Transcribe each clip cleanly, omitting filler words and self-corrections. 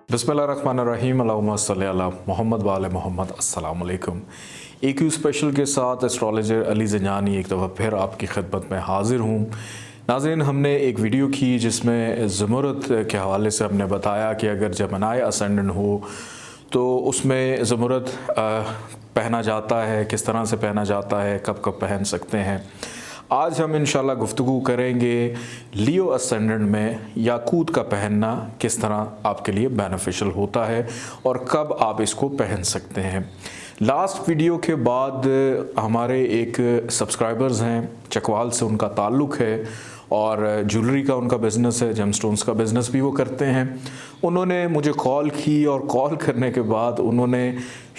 बिस्मिल्लाहिर्रहमानिर्रहीम अल्लाहुम्मा सल्ली अला मोहम्मद व आले मोहम्मद। अस्सलाम वालेकुम। AQ स्पेशल के साथ एस्ट्रोलॉजर अली ज़ंजानी एक दफ़ा फिर आपकी खिदमत में हाज़िर हूँ। नाज़रीन, हमने एक वीडियो की जिसमें ज़मुरद के हवाले से हमने बताया कि अगर जमनाई असेंडेंट हो तो उसमें ज़मुरद पहना जाता है, किस तरह से पहना जाता है, कब कब पहन सकते हैं। आज हम इंशाल्लाह गुफ्तगू करेंगे लियो असेंडेंट में याकूत का पहनना किस तरह आपके लिए बेनिफिशियल होता है और कब आप इसको पहन सकते हैं। लास्ट वीडियो के बाद हमारे एक सब्सक्राइबर्स हैं चकवाल से, उनका ताल्लुक़ है और ज्वेलरी का उनका बिज़नेस है, जेमस्टोन्स का बिज़नेस भी वो करते हैं। उन्होंने मुझे कॉल की और कॉल करने के बाद उन्होंने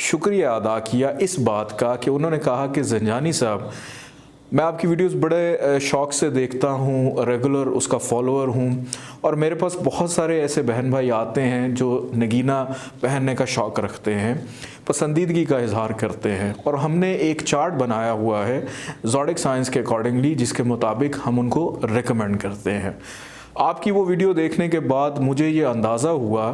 शुक्रिया अदा किया इस बात का कि उन्होंने कहा कि ज़ंजानी साहब, मैं आपकी वीडियोस बड़े शौक़ से देखता हूँ, रेगुलर उसका फॉलोअर हूँ और मेरे पास बहुत सारे ऐसे बहन भाई आते हैं जो नगीना पहनने का शौक़ रखते हैं, पसंदीदगी का इजहार करते हैं और हमने एक चार्ट बनाया हुआ है ज़ोडिक साइंस के अकॉर्डिंगली, जिसके मुताबिक हम उनको रेकमेंड करते हैं। आपकी वो वीडियो देखने के बाद मुझे ये अंदाज़ा हुआ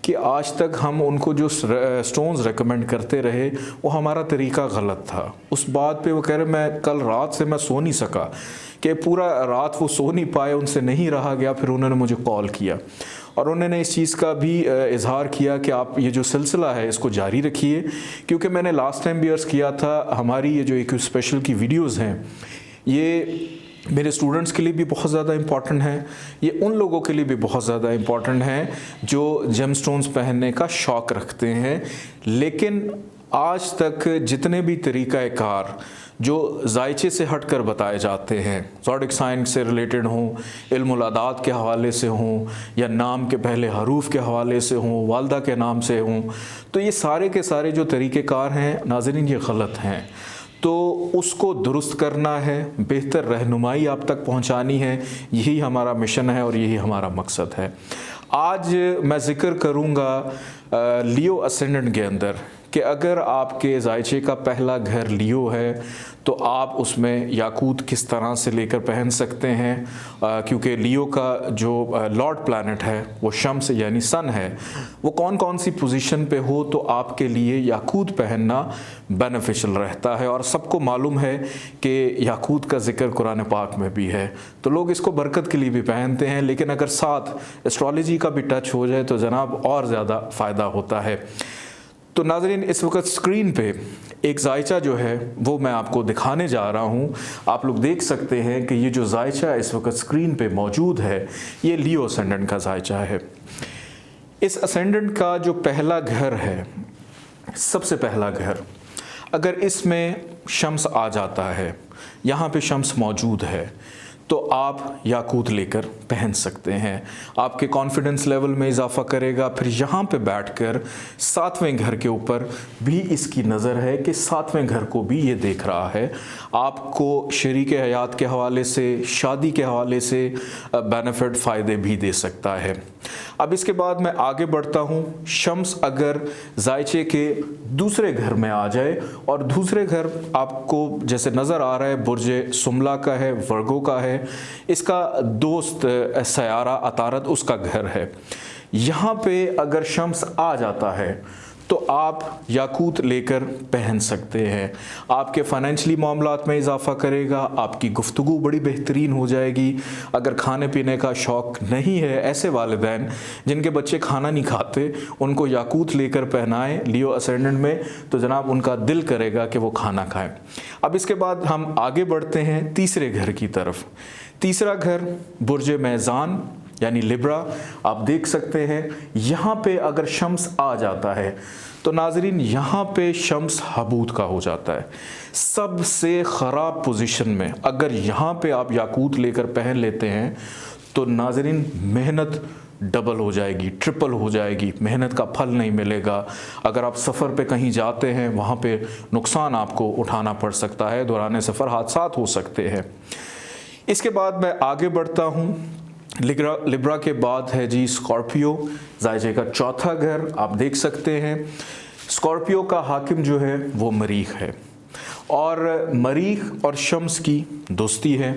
कि आज तक हम उनको जो स्टोन्स रेकमेंड करते रहे वो हमारा तरीका गलत था। उस बात पे वो कह रहे मैं कल रात से मैं सो नहीं सका, कि पूरा रात वो सो नहीं पाए, उनसे नहीं रहा गया। फिर उन्होंने मुझे कॉल किया और उन्होंने इस चीज़ का भी इजहार किया कि आप ये जो सिलसिला है इसको जारी रखिए, क्योंकि मैंने लास्ट टाइम भी अर्ज़ किया था हमारी ये जो एक स्पेशल की वीडियोज़ हैं ये मेरे स्टूडेंट्स के लिए भी बहुत ज़्यादा इम्पॉर्टेंट है, ये उन लोगों के लिए भी बहुत ज़्यादा इम्पॉर्टेंट है जो जेमस्टोन्स पहनने का शौक़ रखते हैं। लेकिन आज तक जितने भी तरीक़ाकार जो जायचे से हट कर बताए जाते हैं, ज़ोडिक साइंस से रिलेटेड हों, इल्मुल अदाद के हवाले से हों या नाम के पहले हरूफ के हवाले से हों, वालदा के नाम से हों, तो ये सारे के सारे जो तरीक़ेकार हैं नाज़रीन ये गलत हैं। तो उसको दुरुस्त करना है, बेहतर रहनुमाई आप तक पहुंचानी है, यही हमारा मिशन है और यही हमारा मकसद है। आज मैं ज़िक्र करूंगा लियो असेंडेंट के अंदर कि अगर आपके जायचे का पहला घर लियो है तो आप उसमें याकूत किस तरह से लेकर पहन सकते हैं, क्योंकि लियो का जो लॉर्ड प्लैनेट है वो शम्स यानी सन है, वो कौन कौन सी पोजीशन पे हो तो आपके लिए याकूत पहनना बेनिफिशियल रहता है। और सबको मालूम है कि याकूत का जिक्र कुरान पाक में भी है, तो लोग इसको बरकत के लिए भी पहनते हैं, लेकिन अगर साथ एस्ट्रोलॉजी का भी टच हो जाए तो जनाब और ज़्यादा फ़ायदा होता है। तो नाज़रीन, इस वक्त स्क्रीन पे एक जायचा जो है वो मैं आपको दिखाने जा रहा हूँ। आप लोग देख सकते हैं कि ये जो जायचा इस वक्त स्क्रीन पे मौजूद है ये लियो असेंडेंट का जायचा है। इस असेंडेंट का जो पहला घर है, सबसे पहला घर, अगर इसमें शम्स आ जाता है, यहाँ पे शम्स मौजूद है, तो आप याकूत लेकर पहन सकते हैं। आपके कॉन्फिडेंस लेवल में इजाफा करेगा। फिर यहाँ पे बैठकर सातवें घर के ऊपर भी इसकी नज़र है कि सातवें घर को भी ये देख रहा है। आपको शरीक हयात के हवाले से, शादी के हवाले से बेनिफिट फ़ायदे भी दे सकता है। अब इसके बाद मैं आगे बढ़ता हूँ। शम्स अगर जायचे के दूसरे घर में आ जाए और दूसरे घर आपको जैसे नज़र आ रहा है बुर्जे सुमला का है, वर्गो का है, इसका दोस्त सयारा अतारद उसका घर है, यहाँ पे अगर शम्स आ जाता है तो आप याकूत लेकर पहन सकते हैं। आपके फाइनेंशियली मामलात में इजाफा करेगा, आपकी गुफ्तगू बड़ी बेहतरीन हो जाएगी। अगर खाने पीने का शौक़ नहीं है, ऐसे वालिदैन जिनके बच्चे खाना नहीं खाते, उनको याकूत लेकर पहनाएं लियो असेंडेंट में तो जनाब उनका दिल करेगा कि वो खाना खाएं। अब इसके बाद हम आगे बढ़ते हैं तीसरे घर की तरफ। तीसरा घर बुर्जे मैज़ान यानी लिब्रा, आप देख सकते हैं यहाँ पे अगर शम्स आ जाता है तो नाजरीन यहाँ पे शम्स हबूत का हो जाता है। सबसे ख़राब पोजीशन में अगर यहाँ पे आप याकूत लेकर पहन लेते हैं तो नाजरीन मेहनत डबल हो जाएगी, ट्रिपल हो जाएगी, मेहनत का फल नहीं मिलेगा। अगर आप सफ़र पे कहीं जाते हैं वहाँ पे नुकसान आपको उठाना पड़ सकता है, दौरान सफ़र हादसात हो सकते हैं। इसके बाद मैं आगे बढ़ता हूँ। लिब्रा के बाद है जी स्कॉर्पियो, जायचे का चौथा घर। आप देख सकते हैं स्कॉर्पियो का हाकिम जो है वो मरीख है और मरीख और शम्स की दोस्ती है।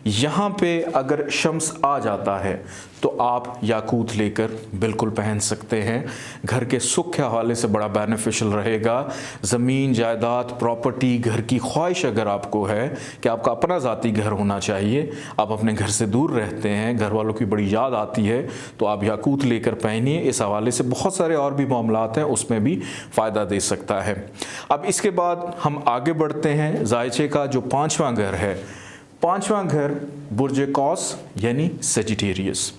यहाँ पे अगर शम्स आ जाता है तो आप याकूत लेकर बिल्कुल पहन सकते हैं। घर के सुख के हवाले से बड़ा बेनिफिशियल रहेगा। ज़मीन जायदाद प्रॉपर्टी घर की ख्वाहिश अगर आपको है कि आपका अपना ज़ाती घर होना चाहिए, आप अपने घर से दूर रहते हैं, घर वालों की बड़ी याद आती है, तो आप याकूत लेकर पहनिए। इस हवाले से बहुत सारे और भी मामलात हैं, उसमें भी फ़ायदा दे सकता है। अब इसके बाद हम आगे बढ़ते हैं। ज़ायचे का जो 5वां घर है, 5वां घर बुर्ज कौस यानी सेजिटेरियस।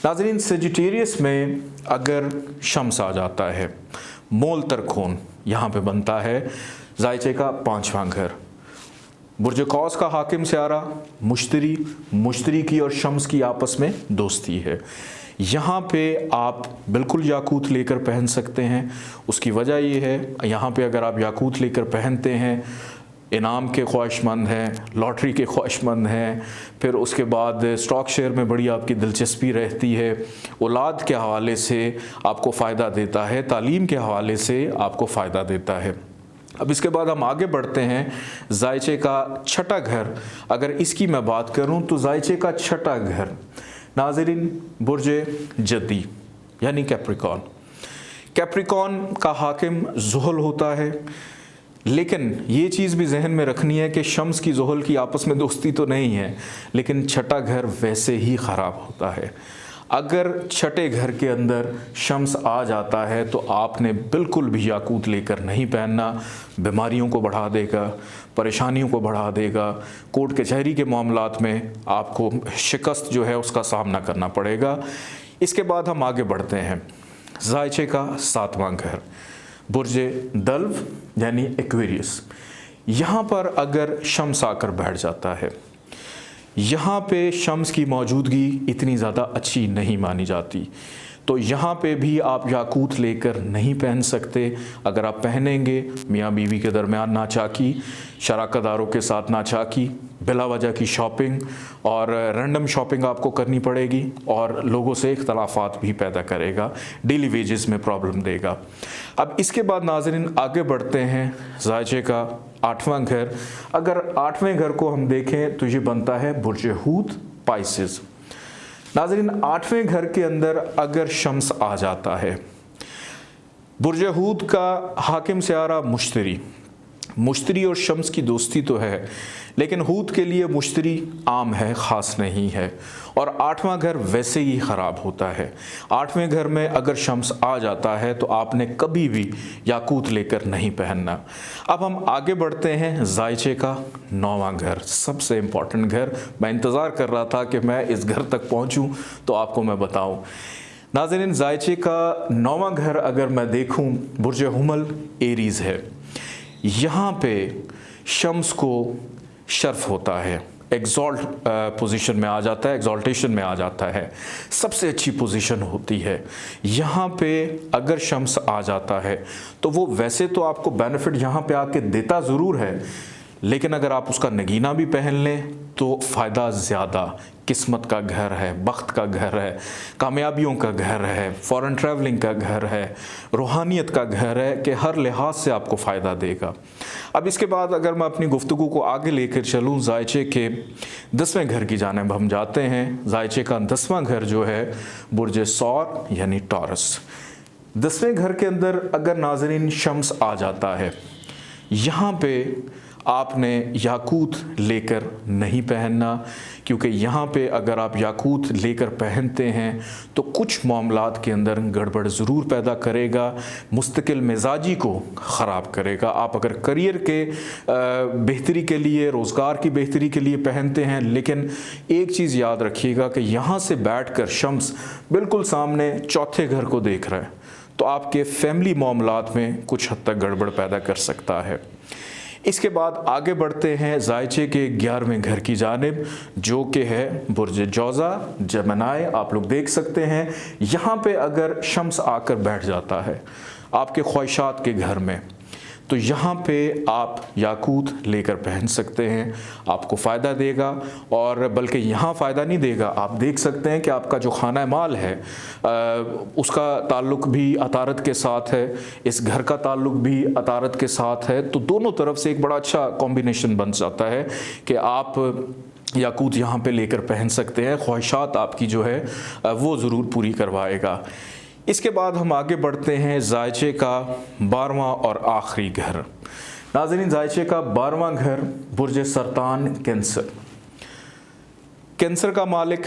नाज़रीन, सेजिटेरियस में अगर शम्स आ जाता है, मोल तरखून यहाँ पे बनता है। ज़ायचे का 5वां घर, बुर्ज कौस का हाकिम स्यारा मुश्तरी, मुश्तरी की और शम्स की आपस में दोस्ती है। यहाँ पे आप बिल्कुल याकूत लेकर पहन सकते हैं। उसकी वजह ये है, यहाँ पे अगर आप याकूत लेकर पहनते हैं, इनाम के ख्वाहिशमंद हैं, लॉटरी के ख्वाहिशमंद हैं, फिर उसके बाद स्टॉक शेयर में बड़ी आपकी दिलचस्पी रहती है, औलाद के हवाले से आपको फ़ायदा देता है, तालीम के हवाले से आपको फ़ायदा देता है। अब इसके बाद हम आगे बढ़ते हैं। ज़ायचे का 6ठा घर, अगर इसकी मैं बात करूं तो ज़ायचे का 6ठा घर नाज़रीन बुर्ज जद्दी यानी कैप्रिकॉन। कैप्रिकॉन का हाकिम ज़ुहल होता है, लेकिन ये चीज़ भी जहन में रखनी है कि शम्स की ज़ुहल की आपस में दोस्ती तो नहीं है, लेकिन 6ठा घर वैसे ही ख़राब होता है। अगर 6ठे घर के अंदर शम्स आ जाता है तो आपने बिल्कुल भी याकूत लेकर नहीं पहनना। बीमारियों को बढ़ा देगा, परेशानियों को बढ़ा देगा, कोर्ट कचहरी के मामलात में आपको शिकस्त जो है उसका सामना करना पड़ेगा। इसके बाद हम आगे बढ़ते हैं। ज़ायचे का 7वां घर बुर्ज दल्व यानी एक्वेरियस। यहाँ पर अगर शम्स आकर बैठ जाता है, यहाँ पे शम्स की मौजूदगी इतनी ज़्यादा अच्छी नहीं मानी जाती, तो यहाँ पे भी आप याकूत लेकर नहीं पहन सकते। अगर आप पहनेंगे, मियाँ बीवी के दरमियान नाचाकी, शराकतदारों के साथ नाचाकी, बिला वजह की शॉपिंग और रैंडम शॉपिंग आपको करनी पड़ेगी और लोगों से इख्तलाफात भी पैदा करेगा, डेली वेजेस में प्रॉब्लम देगा। अब इसके बाद नाज़रीन आगे बढ़ते हैं। ज़ायचे का 8वां घर, अगर 8वें घर को हम देखें तो ये बनता है बुर्ज हूत पाइसेस। नाज़रीन, 8वें घर के अंदर अगर शम्स आ जाता है, बुर्ज हूत का हाकिम स्यारा मुश्तरी, मुश्तरी और शम्स की दोस्ती तो है, लेकिन हूत के लिए मुश्तरी आम है, ख़ास नहीं है, और 8वां घर वैसे ही ख़राब होता है। 8वें घर में अगर शम्स आ जाता है तो आपने कभी भी याकूत लेकर नहीं पहनना। अब हम आगे बढ़ते हैं। ज़ायचे का 9वां घर, सबसे इम्पॉर्टेंट घर। मैं इंतज़ार कर रहा था कि मैं इस घर तक पहुँचूँ तो आपको मैं बताऊँ। नाज़रीन, ज़ायचे का 9वां घर अगर मैं देखूँ, बुर्ज हुमल एरीज़ है। यहाँ पे शम्स को शर्फ होता है, एग्जॉल्ट पोजीशन में आ जाता है, एग्जॉल्टेशन में आ जाता है, सबसे अच्छी पोजीशन होती है। यहाँ पे अगर शम्स आ जाता है तो वो वैसे तो आपको बेनिफिट यहाँ पे आके देता ज़रूर है, लेकिन अगर आप उसका नगीना भी पहन लें तो फ़ायदा ज़्यादा। किस्मत का घर है, बख्त का घर है, कामयाबियों का घर है, फ़ॉरेन ट्रैवलिंग का घर है, रूहानियत का घर है कि हर लिहाज से आपको फ़ायदा देगा। अब इसके बाद अगर मैं अपनी गुफ्तगू को आगे लेकर चलूँ, ज़ायचे के 10वें घर की जानिब हम जाते हैं। ज़ायचे का 10वां घर जो है बुर्ज सौर यानी टॉरस। 10वें घर के अंदर अगर नाज़रीन शम्स आ जाता है, यहाँ पे आपने याकूत लेकर नहीं पहनना, क्योंकि यहाँ पे अगर आप याकूत लेकर पहनते हैं तो कुछ मामलात के अंदर गड़बड़ ज़रूर पैदा करेगा, मुस्तकिल मिजाजी को ख़राब करेगा। आप अगर करियर के बेहतरी के लिए, रोज़गार की बेहतरी के लिए पहनते हैं, लेकिन एक चीज़ याद रखिएगा कि यहाँ से बैठकर शम्स बिल्कुल सामने चौथे घर को देख रहा है, तो आपके फैमिली मामलात में कुछ हद तक गड़बड़ पैदा कर सकता है। इसके बाद आगे बढ़ते हैं ज़ायचे के 11वें घर की जानिब, जो कि है बुर्ज जौज़ा जमनाई। आप लोग देख सकते हैं यहाँ पे अगर शम्स आकर बैठ जाता है आपके ख्वाहिशात के घर में, तो यहाँ पे आप याकूत लेकर पहन सकते हैं, आपको फ़ायदा देगा। और बल्कि यहाँ फ़ायदा नहीं देगा, आप देख सकते हैं कि आपका जो खाना माल है उसका ताल्लुक़ भी अतारत के साथ है, इस घर का ताल्लुक़ भी अतारत के साथ है, तो दोनों तरफ से एक बड़ा अच्छा कॉम्बिनेशन बन जाता है कि आप याकूत यहाँ पे लेकर पहन सकते हैं। ख्वाहिशात आपकी जो है वो ज़रूर पूरी करवाएगा। इसके बाद हम आगे बढ़ते हैं जायचे का 12वां और आखिरी घर। नाज़रीन, जायचे का 12वां घर बुर्ज सरतान कैंसर। कैंसर का मालिक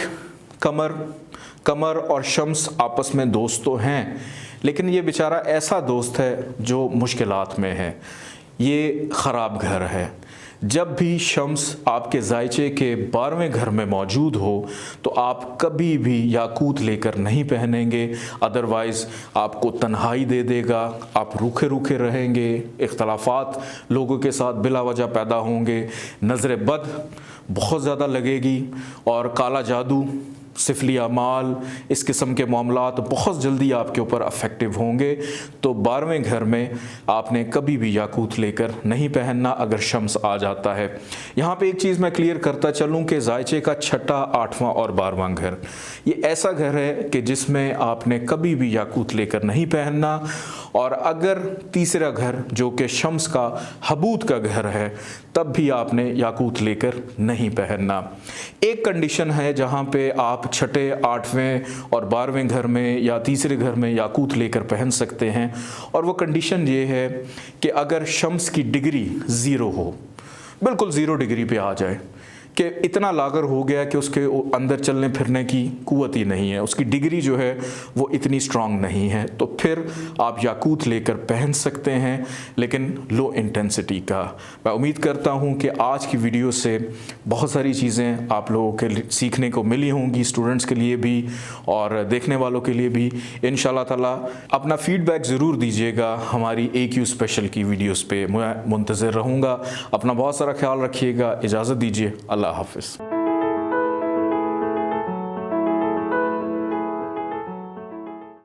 कमर और शम्स आपस में दोस्त तो हैं, लेकिन ये बेचारा ऐसा दोस्त है जो मुश्किलात में है। ये ख़राब घर है। जब भी शम्स आपके जायचे के 12वें घर में मौजूद हो तो आप कभी भी याकूत लेकर नहीं पहनेंगे, अदरवाइज़ आपको तन्हाई दे देगा, आप रूखे रूखे रहेंगे, इख्तलाफात लोगों के साथ बिला वजह पैदा होंगे, नज़र बद बहुत ज़्यादा लगेगी और काला जादू, सिफली अमाल, इस किस्म के मामलात बहुत जल्दी आपके ऊपर अफेक्टिव होंगे। तो 12वें घर में आपने कभी भी याकूत लेकर नहीं पहनना अगर शम्स आ जाता है। यहाँ पे एक चीज़ मैं क्लियर करता चलूँ कि जायचे का 6ठा, 8वां और 12वां घर ये ऐसा घर है कि जिसमें आपने कभी भी याकूत लेकर नहीं पहनना। और अगर तीसरा घर जो कि शम्स का हबूत का घर है तब भी आपने याकूत लेकर नहीं पहनना। एक कंडीशन है जहाँ पे आप 6ठे, 8वें और 12वें घर में या तीसरे घर में याकूत लेकर पहन सकते हैं, और वो कंडीशन ये है कि अगर शम्स की डिग्री 0 हो, बिल्कुल 0 डिग्री पे आ जाए कि इतना लागर हो गया कि उसके अंदर चलने फिरने की कुव्वत ही नहीं है, उसकी डिग्री जो है वो इतनी स्ट्रांग नहीं है, तो फिर आप याकूत लेकर पहन सकते हैं, लेकिन लो इंटेंसिटी का। मैं उम्मीद करता हूं कि आज की वीडियो से बहुत सारी चीज़ें आप लोगों के सीखने को मिली होंगी, स्टूडेंट्स के लिए भी और देखने वालों के लिए भी। इंशाल्लाह ताला अपना फीडबैक ज़रूर दीजिएगा हमारी AQ स्पेशल की वीडियोज़ पे, मैं मुंतज़िर रहूँगा। अपना बहुत सारा ख्याल रखिएगा। इजाज़त दीजिए। अल्लाह हाफ़िज़।